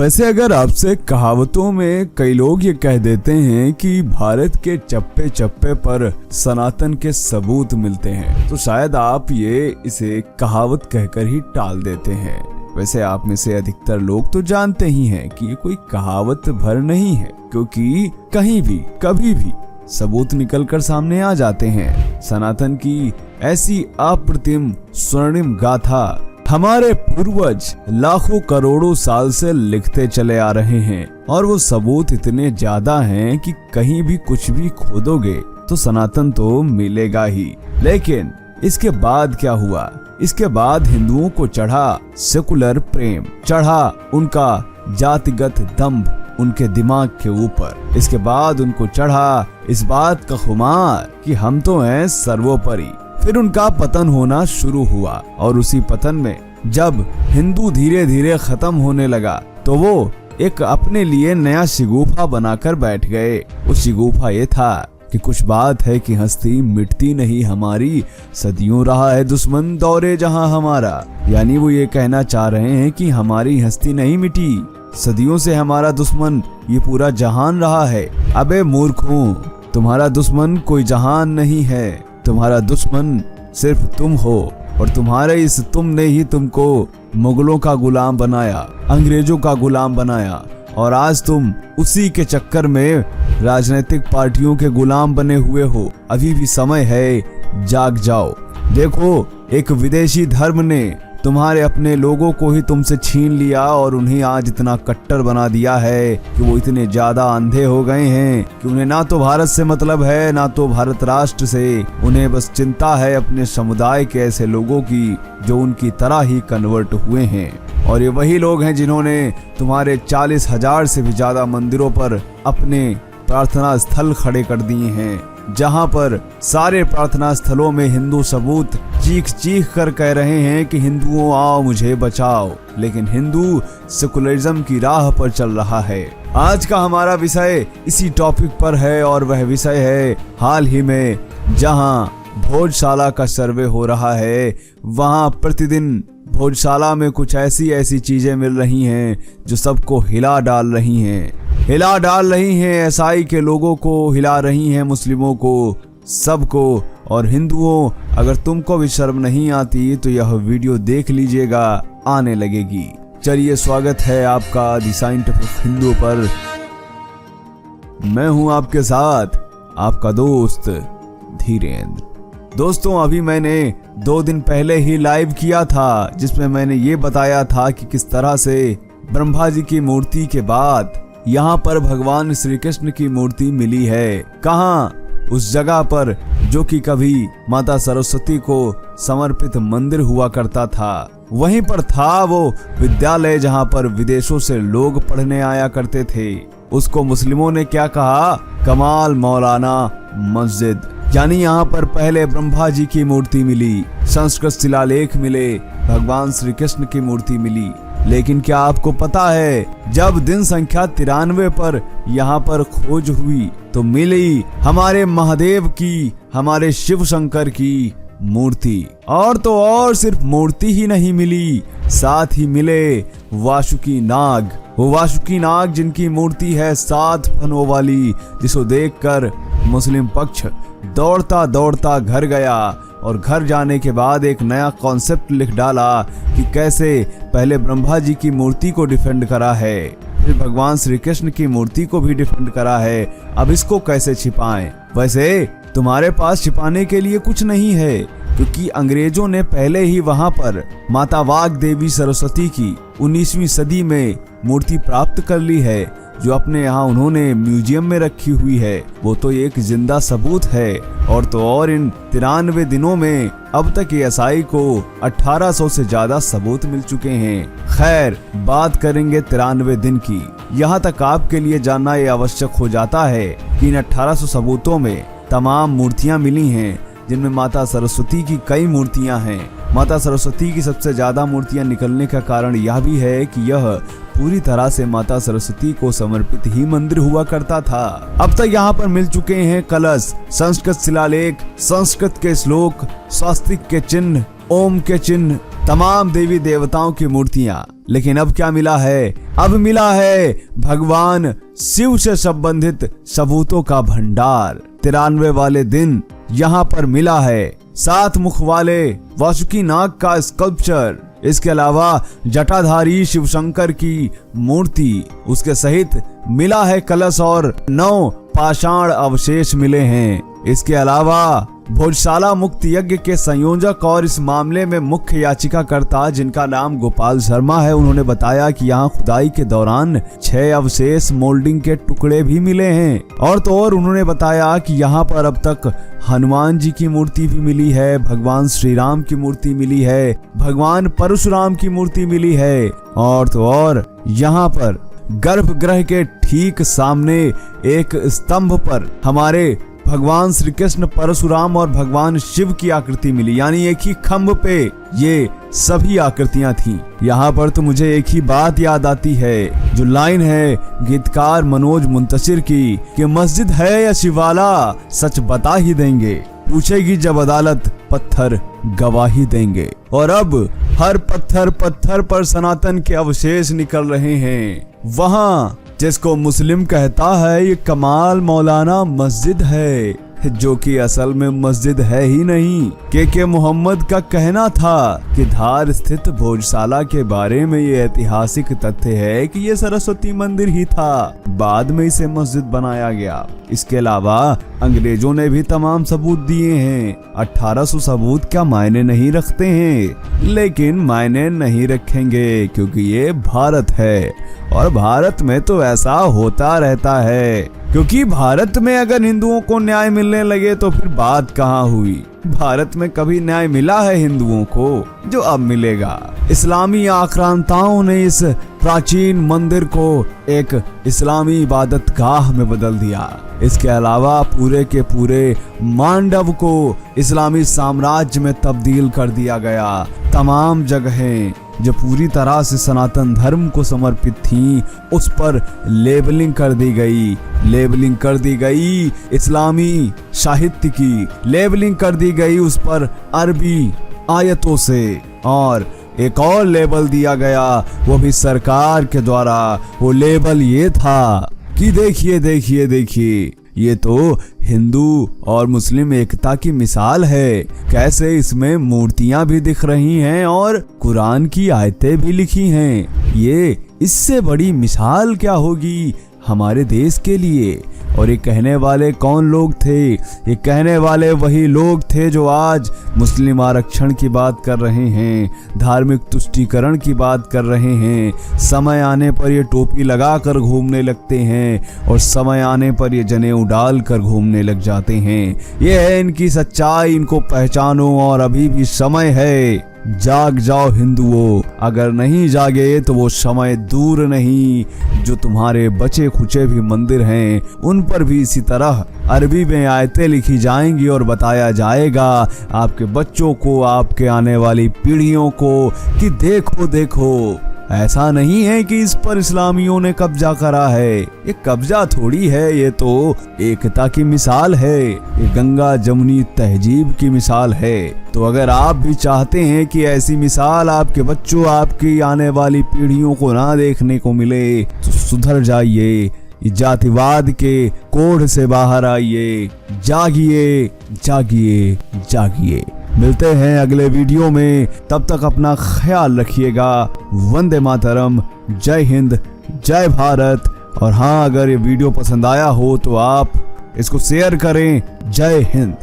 वैसे अगर आपसे कहावतों में कई लोग ये कह देते हैं कि भारत के चप्पे चप्पे पर सनातन के सबूत मिलते हैं, तो शायद आप इसे कहावत कहकर ही टाल देते हैं। वैसे आप में से अधिकतर लोग तो जानते ही हैं कि ये कोई कहावत भर नहीं है, क्योंकि कहीं भी कभी भी सबूत निकलकर सामने आ जाते हैं। सनातन की ऐसी अप्रतिम स्वर्णिम गाथा हमारे पूर्वज लाखों करोड़ों साल से लिखते चले आ रहे हैं, और वो सबूत इतने ज्यादा हैं कि कहीं भी कुछ भी खोदोगे तो सनातन तो मिलेगा ही। लेकिन इसके बाद क्या हुआ? इसके बाद हिंदुओं को चढ़ा सेकुलर प्रेम, चढ़ा उनका जातिगत दंभ उनके दिमाग के ऊपर। इसके बाद उनको चढ़ा इस बात का खुमार कि हम तो हैं सर्वोपरि। फिर उनका पतन होना शुरू हुआ, और उसी पतन में जब हिंदू धीरे धीरे खत्म होने लगा तो वो एक अपने लिए नया शिगुफा बनाकर बैठ गए। वो शिगुफा ये था कि कुछ बात है कि हस्ती मिटती नहीं हमारी, सदियों रहा है दुश्मन दौरे जहां हमारा। यानी वो ये कहना चाह रहे हैं कि हमारी हस्ती नहीं मिटी, सदियों से हमारा दुश्मन ये पूरा जहान रहा है। अबे मूर्खों, तुम्हारा दुश्मन कोई जहान नहीं है, तुम्हारा दुश्मन सिर्फ तुम हो, और तुम्हारे इस तुम ने ही तुमको मुगलों का गुलाम बनाया, अंग्रेजों का गुलाम बनाया, और आज तुम उसी के चक्कर में राजनीतिक पार्टियों के गुलाम बने हुए हो। अभी भी समय है, जाग जाओ। देखो, एक विदेशी धर्म ने तुम्हारे अपने लोगों को ही तुमसे छीन लिया और उन्हें आज इतना कट्टर बना दिया है कि वो इतने ज्यादा अंधे हो गए हैं कि उन्हें ना तो भारत से मतलब है, ना तो भारत राष्ट्र से। उन्हें बस चिंता है अपने समुदाय के ऐसे लोगों की जो उनकी तरह ही कन्वर्ट हुए हैं। और ये वही लोग हैं जिन्होंने तुम्हारे 40,000 से भी ज्यादा मंदिरों पर अपने प्रार्थना स्थल खड़े कर दिए हैं, जहां पर सारे प्रार्थना स्थलों में हिंदू सबूत चीख चीख कर कह रहे हैं कि हिंदुओं आओ मुझे बचाओ। लेकिन हिंदू सेकुलरिज्म की राह पर चल रहा है। आज का हमारा विषय इसी टॉपिक पर है, और वह विषय है हाल ही में जहां भोजशाला का सर्वे हो रहा है, वहां प्रतिदिन भोजशाला में कुछ ऐसी चीजें मिल रही हैं जो सबको हिला डाल रही हैं, ईसाई के लोगों को हिला रही हैं, मुस्लिमों को, सबको। और हिंदुओं, अगर तुमको भी शर्म नहीं आती तो यह वीडियो देख लीजिएगा, आने लगेगी। चलिए, स्वागत है आपका द साइंटिफिक हिंदू पर। मैं हूं आपके साथ आपका दोस्त धीरेन्द्र। दोस्तों, अभी मैंने 2 दिन पहले ही लाइव किया था जिसमें मैंने ये बताया था कि किस तरह से ब्रह्मा जी की मूर्ति के बाद यहाँ पर भगवान श्री कृष्ण की मूर्ति मिली है। कहाँ? उस जगह पर जो कि कभी माता सरस्वती को समर्पित मंदिर हुआ करता था। वहीं पर था वो विद्यालय जहाँ पर विदेशों से लोग पढ़ने आया करते थे। उसको मुस्लिमों ने क्या कहा? कमाल मौलाना मस्जिद। यानी यहाँ पर पहले ब्रह्मा जी की मूर्ति मिली, संस्कृत शिलालेख मिले, भगवान श्री कृष्ण की मूर्ति मिली। लेकिन क्या आपको पता है, जब दिन संख्या 93 पर यहाँ पर खोज हुई तो मिली हमारे महादेव की, हमारे शिव शंकर की मूर्ति। और तो और सिर्फ मूर्ति ही नहीं मिली, साथ ही मिले वासुकी नाग। वो वासुकी नाग जिनकी मूर्ति है 7 फनों वाली, जिसको देखकर मुस्लिम पक्ष दौड़ता दौड़ता घर गया, और घर जाने के बाद एक नया कॉन्सेप्ट लिख डाला कि कैसे पहले ब्रह्मा जी की मूर्ति को डिफेंड करा है, फिर भगवान श्री कृष्ण की मूर्ति को भी डिफेंड करा है, अब इसको कैसे छिपाएं। वैसे तुम्हारे पास छिपाने के लिए कुछ नहीं है, क्योंकि अंग्रेजों ने पहले ही वहां पर माता वाग देवी सरस्वती की 19वीं सदी में मूर्ति प्राप्त कर ली है, जो अपने यहाँ उन्होंने म्यूजियम में रखी हुई है। वो तो एक जिंदा सबूत है। और तो और इन 93 दिनों में अब तक ईसाई को 1800 से ज्यादा सबूत मिल चुके हैं। खैर, बात करेंगे 93 दिन की। यहाँ तक आपके लिए जानना ये आवश्यक हो जाता है कि इन 1800 सबूतों में तमाम मूर्तियां मिली हैं, जिनमें माता सरस्वती की कई मूर्तियां हैं। माता सरस्वती की सबसे ज्यादा मूर्तियां निकलने का कारण यह भी है कि यह पूरी तरह से माता सरस्वती को समर्पित ही मंदिर हुआ करता था। अब तक यहाँ पर मिल चुके हैं कलश, संस्कृत शिलालेख, संस्कृत के श्लोक, स्वास्तिक के चिन्ह, ओम के चिन्ह, तमाम देवी देवताओं की मूर्तियां। लेकिन अब क्या मिला है? अब मिला है भगवान शिव से संबंधित सबूतों का भंडार। 93 वाले दिन यहाँ पर मिला है 7 मुख वाले वासुकी नाग का स्कल्पचर। इसके अलावा जटाधारी शिव शंकर की मूर्ति, उसके सहित मिला है कलश और 9 पाषाण अवशेष मिले हैं। इसके अलावा भोजशाला मुक्त यज्ञ के संयोजक और इस मामले में मुख्य याचिकाकर्ता, जिनका नाम गोपाल शर्मा है, उन्होंने बताया कि यहाँ खुदाई के दौरान 6 अवशेष मोल्डिंग के टुकड़े भी मिले हैं। और तो और उन्होंने बताया कि यहाँ पर अब तक हनुमान जी की मूर्ति भी मिली है, भगवान श्री राम की मूर्ति मिली है, भगवान परशुराम की मूर्ति मिली है। और तो और यहाँ पर गर्भगृह के ठीक सामने एक स्तंभ पर हमारे भगवान श्री कृष्ण, परशुराम और भगवान शिव की आकृति मिली। यानी एक ही खम्भ पे ये सभी आकृतियां थी। यहाँ पर तो मुझे एक ही बात याद आती है, जो लाइन है गीतकार मनोज मुंतशिर की कि मस्जिद है या शिवाला, सच बता ही देंगे, पूछेगी जब अदालत, पत्थर गवाही देंगे। और अब हर पत्थर पर सनातन के अवशेष निकल रहे हैं। वहाँ जिसको मुस्लिम कहता है ये कमाल मौलाना मस्जिद है, जो कि असल में मस्जिद है ही नहीं। के मोहम्मद का कहना था कि धार स्थित भोजशाला के बारे में ये ऐतिहासिक तथ्य है कि ये सरस्वती मंदिर ही था, बाद में इसे मस्जिद बनाया गया। इसके अलावा अंग्रेजों ने भी तमाम सबूत दिए हैं। 1800 सबूत क्या मायने नहीं रखते हैं? लेकिन मायने नहीं रखेंगे क्योंकि ये भारत है, और भारत में तो ऐसा होता रहता है। क्योंकि भारत में अगर हिंदुओं को न्याय मिलने लगे तो फिर बात कहाँ हुई। भारत में कभी न्याय मिला है हिंदुओं को, जो अब मिलेगा। इस्लामी आक्रांताओं ने इस प्राचीन मंदिर को एक इस्लामी इबादत गाह में बदल दिया। इसके अलावा पूरे के पूरे मांडव को इस्लामी साम्राज्य में तब्दील कर दिया गया। तमाम जगहें जो पूरी तरह से सनातन धर्म को समर्पित थीं, उस पर लेबलिंग कर दी गई। लेबलिंग कर दी गई इस्लामी साहित्य की, लेबलिंग कर दी गई उस पर अरबी आयतों से, और एक और लेबल दिया गया, वो भी सरकार के द्वारा। वो लेबल ये था कि देखिए ये तो हिंदू और मुस्लिम एकता की मिसाल है। कैसे इसमें मूर्तियां भी दिख रही हैं और कुरान की आयतें भी लिखी हैं। ये इससे बड़ी मिसाल क्या होगी हमारे देश के लिए। और ये कहने वाले कौन लोग थे? ये कहने वाले वही लोग थे जो आज मुस्लिम आरक्षण की बात कर रहे हैं, धार्मिक तुष्टीकरण की बात कर रहे हैं। समय आने पर ये टोपी लगा कर घूमने लगते हैं और समय आने पर ये जनेऊ डाल कर घूमने लग जाते हैं। ये है इनकी सच्चाई, इनको पहचानो और अभी भी समय है। जाग जाओ हिंदुओं, अगर नहीं जागे तो वो समय दूर नहीं। जो तुम्हारे बचे खुचे भी मंदिर हैं उन पर भी इसी तरह अरबी में आयतें लिखी जाएंगी और बताया जाएगा आपके बच्चों को, आपके आने वाली पीढ़ियों को कि देखो ऐसा नहीं है कि इस पर इस्लामियों ने कब्जा करा है। ये कब्जा थोड़ी है, ये तो एकता की मिसाल है, ये गंगा जमुनी तहजीब की मिसाल है। तो अगर आप भी चाहते हैं कि ऐसी मिसाल आपके बच्चों, आपकी आने वाली पीढ़ियों को ना देखने को मिले, तो सुधर जाइए, जातिवाद के कोढ़ से बाहर आइए। जागिए। मिलते हैं अगले वीडियो में, तब तक अपना ख्याल रखिएगा। वंदे मातरम, जय हिंद, जय भारत। और हाँ, अगर ये वीडियो पसंद आया हो तो आप इसको शेयर करें। जय हिंद।